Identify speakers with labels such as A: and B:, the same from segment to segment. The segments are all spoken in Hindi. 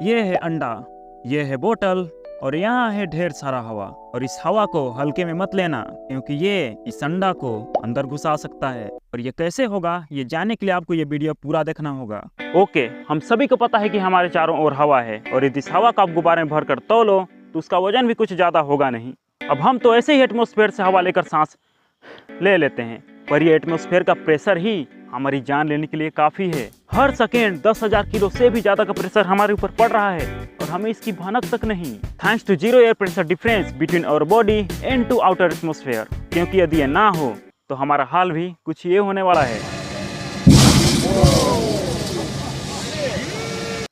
A: ये है अंडा, ये है बोतल और यहाँ है ढेर सारा हवा। और इस हवा को हल्के में मत लेना क्योंकि ये इस अंडा को अंदर घुसा सकता है। और ये कैसे होगा ये जानने के लिए आपको ये वीडियो पूरा देखना होगा। ओके, हम सभी को पता है कि हमारे चारों ओर हवा है और यदि इस हवा को आप गुब्बारे में भरकर तौलो तो उसका वजन भी कुछ ज़्यादा होगा नहीं। अब हम तो ऐसे ही एटमॉस्फेयर से हवा लेकर सांस ले लेते हैं, पर ये एटमॉस्फेयर का प्रेशर ही हमारी जान लेने के लिए काफ़ी है। हर सेकेंड 10,000 किलो से भी ज़्यादा का प्रेशर हमारे ऊपर पड़ रहा है और हमें इसकी भनक तक नहीं। Thanks to zero air pressure difference between our body and to outer atmosphere, क्योंकि यदि ये ना हो तो हमारा हाल भी कुछ ये होने वाला है।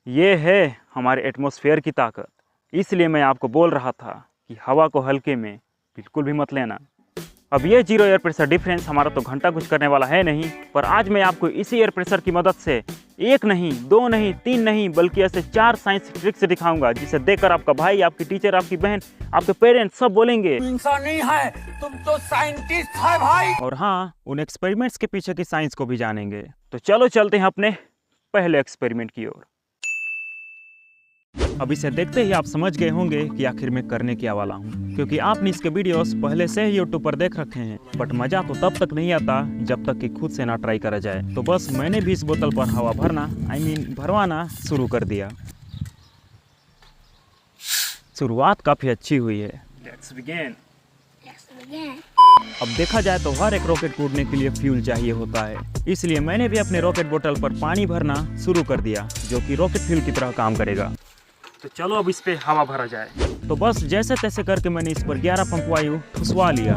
A: ये है हमारे एटमॉस्फेयर की ताकत। इसलिए मैं आपको बोल रहा था कि हवा को हल्के में बिल्कुल भी मत लेना। अब ये जीरो एयर प्रेशर डिफरेंस हमारा तो घंटा कुछ करने वाला है नहीं, पर आज मैं आपको इसी एयर प्रेशर की मदद से एक नहीं, दो नहीं, तीन नहीं, बल्कि ऐसे 4 साइंस ट्रिक्स दिखाऊंगा जिसे देखकर आपका भाई, आपकी टीचर, आपकी बहन, आपके पेरेंट्स सब बोलेंगे
B: इंसान नहीं है, तुम तो साइंटिस्ट है भाई।
A: और हाँ, उन एक्सपेरिमेंट्स के पीछे की साइंस को भी जानेंगे। तो चलो चलते हैं अपने पहले एक्सपेरिमेंट की ओर। अब इसे देखते ही आप समझ गए होंगे कि आखिर मैं करने क्या वाला हूँ, क्योंकि आपने इसके वीडियोस पहले से ही यूट्यूब पर देख रखे हैं। बट मजा तो तब तक नहीं आता जब तक कि खुद से ना ट्राई करा जाए। तो बस मैंने भी इस बोतल पर हवा भरना भरवाना शुरू कर दिया। शुरुआत काफी अच्छी हुई है। Let's begin. अब देखा जाए तो हर एक रॉकेट कूदने के लिए फ्यूल चाहिए होता है, इसलिए मैंने भी अपने रॉकेट बोतल पर पानी भरना शुरू कर दिया, जो कि रॉकेट फ्यूल की तरह काम करेगा। तो चलो अब इस पे हवा भरा जाए। तो बस जैसे तैसे करके मैंने इस पर 11 पंप वायु ठुसवा लिया।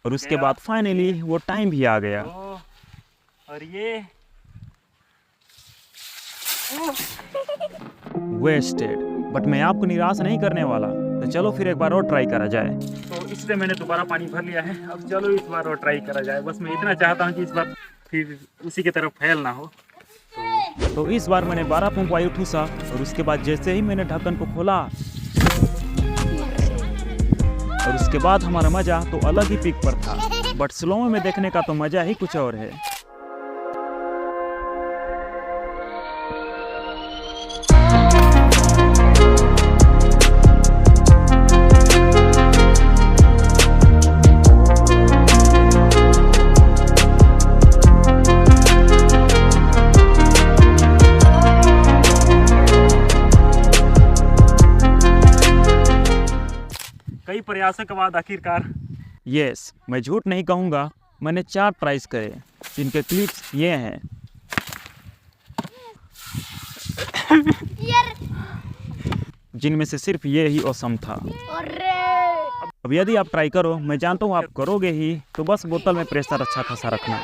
A: और उसके बाद फाइनली वो टाइम भी आ गया। और ये वेस्टेड, बट मैं आपको निराश नहीं करने वाला। तो चलो फिर एक बार और ट्राई करा जाए। तो इसलिए मैंने दोबारा पानी भर लिया है। अब चलो इस बार और ट्राई करा जाए। बस मैं इतना चाहता हूँ कि इस बार फिर उसी की तरफ फैल ना हो। तो इस बार मैंने 12 पंप वायु ठूसा और उसके बाद जैसे ही मैंने ढक्कन को खोला और उसके बाद हमारा मजा तो अलग ही पीक पर था। बट स्लो में देखने का तो मजा ही कुछ और है। कई प्रयासों के बाद आखिरकार यस, मैं झूठ नहीं कहूँगा, मैंने 4 ट्राइज करे जिनके क्लिप्स ये हैं। जिनमें से सिर्फ ये ही औसम था। अब यदि आप ट्राई करो, मैं जानता हूँ आप करोगे ही, तो बस बोतल में प्रेशर अच्छा खासा रखना।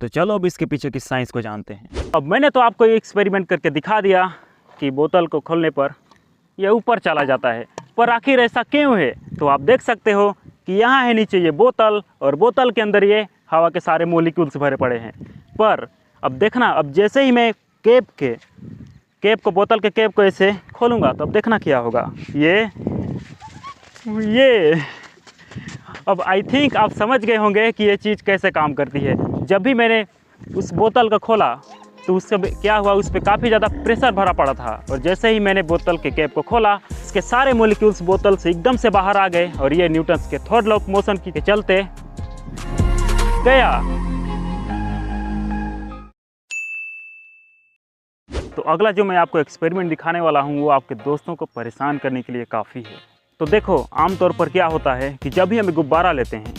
A: तो चलो अब इसके पीछे की साइंस को जानते हैं। अब मैंने तो आपको ये एक्सपेरिमेंट करके दिखा दिया कि बोतल को खोलने पर यह ऊपर चला जाता है, पर आखिर ऐसा क्यों है? तो आप देख सकते हो कि यहाँ है नीचे ये बोतल और बोतल के अंदर ये हवा के सारे मॉलिक्यूल्स भरे पड़े हैं। पर अब देखना, अब जैसे ही मैं कैप को बोतल के कैप को ऐसे खोलूँगा तो अब देखना क्या होगा। ये अब आई थिंक आप समझ गए होंगे कि ये चीज़ कैसे काम करती है। जब भी मैंने उस बोतल को खोला तो उससे क्या हुआ, उस पर काफ़ी ज़्यादा प्रेशर भरा पड़ा था और जैसे ही मैंने बोतल के कैप को खोला इसके सारे मॉलिक्यूल्स बोतल से एकदम से बाहर आ गए और ये न्यूटन्स के थर्ड लॉ ऑफ मोशन के चलते गया। तो अगला जो मैं आपको एक्सपेरिमेंट दिखाने वाला हूँ वो आपके दोस्तों को परेशान करने के लिए काफ़ी है। तो देखो, आमतौर पर क्या होता है कि जब भी हम गुब्बारा लेते हैं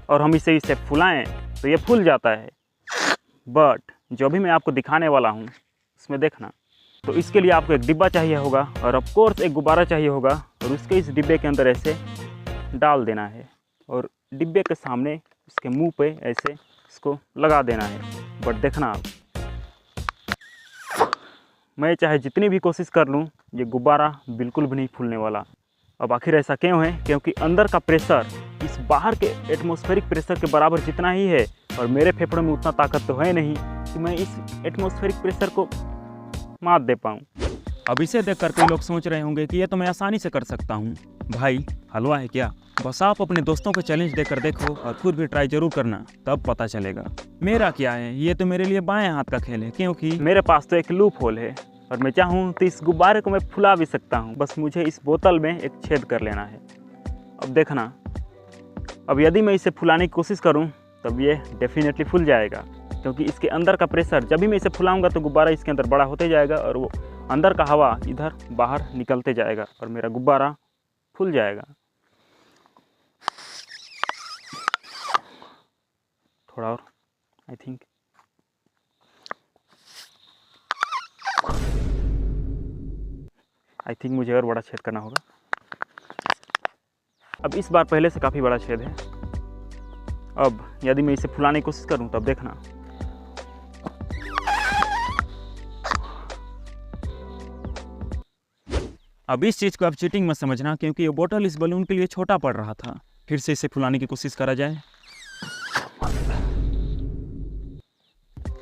A: और हम इसे फुलाएं तो ये फूल जाता है। बट जो भी मैं आपको दिखाने वाला हूँ उसमें देखना, तो इसके लिए आपको एक डिब्बा चाहिए होगा और ऑफ कोर्स एक गुब्बारा चाहिए होगा और उसके इस डिब्बे के अंदर ऐसे डाल देना है और डिब्बे के सामने उसके मुंह पे ऐसे इसको लगा देना है। बट देखना आप, मैं चाहे जितनी भी कोशिश कर लूँ ये गुब्बारा बिल्कुल भी नहीं फूलने वाला। अब आखिर ऐसा क्यों है? क्योंकि अंदर का प्रेशर इस बाहर के एटमॉस्फेरिक प्रेशर के बराबर जितना ही है और मेरे फेफड़ों में उतना ताकत तो है नहीं कि मैं इस एटमॉस्फेरिक प्रेशर को मात दे पाऊँ। अब इसे देखकर कई लोग सोच रहे होंगे कि ये तो मैं आसानी से कर सकता हूँ। भाई हलवा है क्या? बस आप अपने दोस्तों को चैलेंज देकर देखो और खुद भी ट्राई जरूर करना, तब पता चलेगा। मेरा क्या है, ये तो मेरे लिए बाएं हाथ का खेल है, क्योंकि मेरे पास तो एक लूप होल है और मैं चाहूँ तो इस गुब्बारे को मैं फुला भी सकता हूँ। बस मुझे इस बोतल में एक छेद कर लेना है। अब देखना, अब यदि मैं इसे फुलाने की कोशिश करूँ तब ये डेफिनेटली फूल जाएगा, क्योंकि इसके अंदर का प्रेशर, जब भी मैं इसे फुलाऊंगा तो गुब्बारा इसके अंदर बड़ा होते जाएगा और वो अंदर का हवा इधर बाहर निकलते जाएगा और मेरा गुब्बारा फूल जाएगा। थोड़ा और, आई थिंक मुझे और बड़ा छेद करना होगा। अब इस बार पहले से काफ़ी बड़ा छेद है। अब यदि मैं इसे फुलाने की कोशिश करूं तब देखना, अब इस चीज़ को आप चीटिंग मत समझना, क्योंकि ये बोतल इस बलून के लिए छोटा पड़ रहा था। फिर से इसे फुलाने की कोशिश करा जाए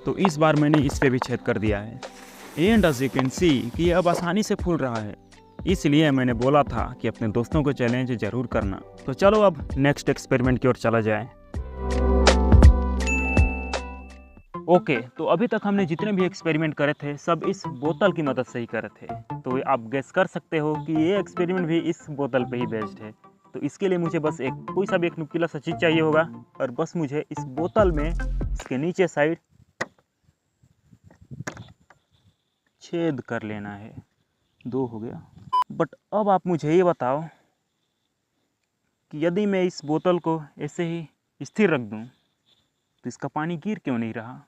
A: तो इस बार मैंने इस पे भी छेद कर दिया है। And as you can see कि ये अब आसानी से फूल रहा है। इसलिए मैंने बोला था कि अपने दोस्तों को चैलेंज जरूर करना। तो चलो अब नेक्स्ट एक्सपेरिमेंट की ओर चला जाए। ओके, तो अभी तक हमने जितने भी एक्सपेरिमेंट करे थे सब इस बोतल की मदद से ही करे थे। तो आप गेस कर सकते हो कि ये एक्सपेरिमेंट भी इस बोतल पे ही बेस्ड है। तो इसके लिए मुझे बस एक कोई सा भी एक नुकीला सा चीज़ चाहिए होगा और बस मुझे इस बोतल में इसके नीचे साइड छेद कर लेना है। 2 हो गया। बट अब आप मुझे ये बताओ कि यदि मैं इस बोतल को ऐसे ही स्थिर रख दूं तो इसका पानी गिर क्यों नहीं रहा?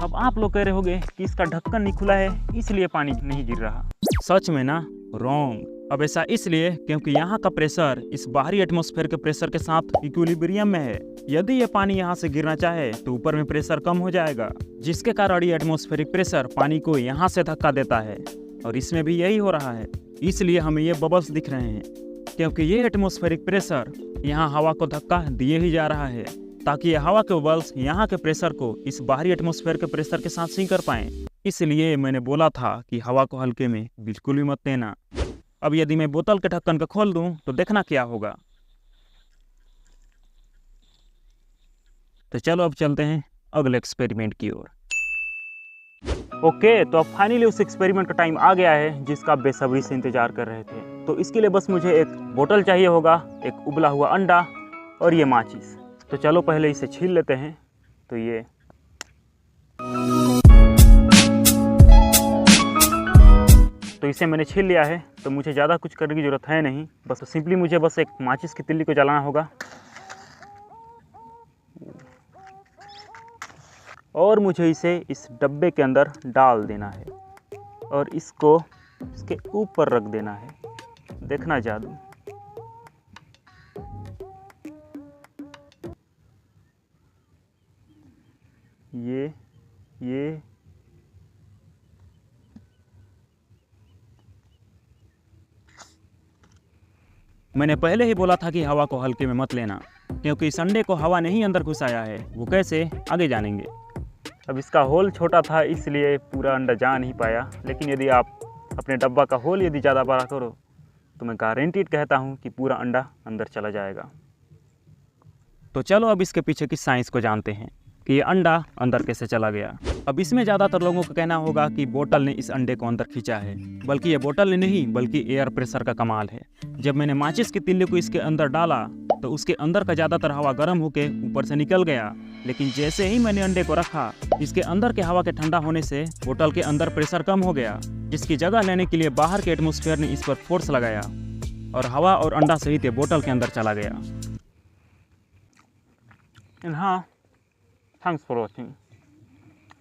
A: अब आप लोग कह रहे होंगे कि इसका ढक्कन नहीं खुला है इसलिए पानी नहीं गिर रहा। सच में ना? रॉन्ग। अब ऐसा इसलिए क्योंकि यहाँ का प्रेशर इस बाहरी एटमॉस्फेयर के प्रेशर के साथ इक्विलिब्रियम में है। यदि ये पानी यहाँ से गिरना चाहे तो ऊपर में प्रेशर कम हो जाएगा, जिसके कारण ये एटमॉस्फेरिक प्रेशर पानी को यहाँ से धक्का देता है और इसमें भी यही हो रहा है। इसलिए हमें ये बबल्स दिख रहे हैं, क्योंकि ये एटमॉस्फेरिक प्रेशर यहाँ हवा को धक्का दिए ही जा रहा है ताकि ये हवा के बबल्स यहाँ के प्रेशर को इस बाहरी एटमॉस्फेयर के प्रेशर के साथ सिंक कर पाएँ। इसलिए मैंने बोला था कि हवा को हल्के में बिल्कुल भी मत लेना। अब यदि मैं बोतल के ढक्कन को खोल दूं तो देखना क्या होगा। तो चलो अब चलते हैं अगले एक्सपेरिमेंट की ओर। ओके, तो अब फाइनली उस एक्सपेरिमेंट का टाइम आ गया है जिसका आप बेसब्री से इंतजार कर रहे थे। तो इसके लिए बस मुझे एक बोतल चाहिए होगा, एक उबला हुआ अंडा और ये माचिस। तो चलो पहले इसे छील लेते हैं। तो ये तो इसे मैंने छील लिया है। तो मुझे ज़्यादा कुछ करने की ज़रूरत है नहीं, बस सिंपली मुझे बस एक माचिस की तिल्ली को जलाना होगा और मुझे इसे इस डब्बे के अंदर डाल देना है और इसको इसके ऊपर रख देना है। देखना जादू। ये मैंने पहले ही बोला था कि हवा को हल्के में मत लेना, क्योंकि इस अंडे को हवा ने ही अंदर घुसाया है। वो कैसे, आगे जानेंगे। अब इसका होल छोटा था इसलिए पूरा अंडा जा नहीं पाया, लेकिन यदि आप अपने डब्बा का होल यदि ज़्यादा बड़ा करो तो मैं गारंटीड कहता हूँ कि पूरा अंडा अंदर चला जाएगा। तो चलो अब इसके पीछे की साइंस को जानते हैं कि ये अंडा अंदर कैसे चला गया। अब इसमें ज़्यादातर लोगों का कहना होगा कि बोतल ने इस अंडे को अंदर खींचा है, बल्कि ये बोतल ने नहीं बल्कि एयर प्रेशर का कमाल है। जब मैंने माचिस की तिल्ली को इसके अंदर डाला तो उसके अंदर का ज़्यादातर हवा गर्म होकर ऊपर से निकल गया, लेकिन जैसे ही मैंने अंडे को रखा इसके अंदर के हवा के ठंडा होने से बोतल के अंदर प्रेशर कम हो गया, जिसकी जगह लेने के लिए बाहर के एटमॉस्फेयर ने इस पर फोर्स लगाया और हवा और अंडा सहित ये बोतल के अंदर चला गया। हाँ, थैंक्स फॉर वॉचिंग।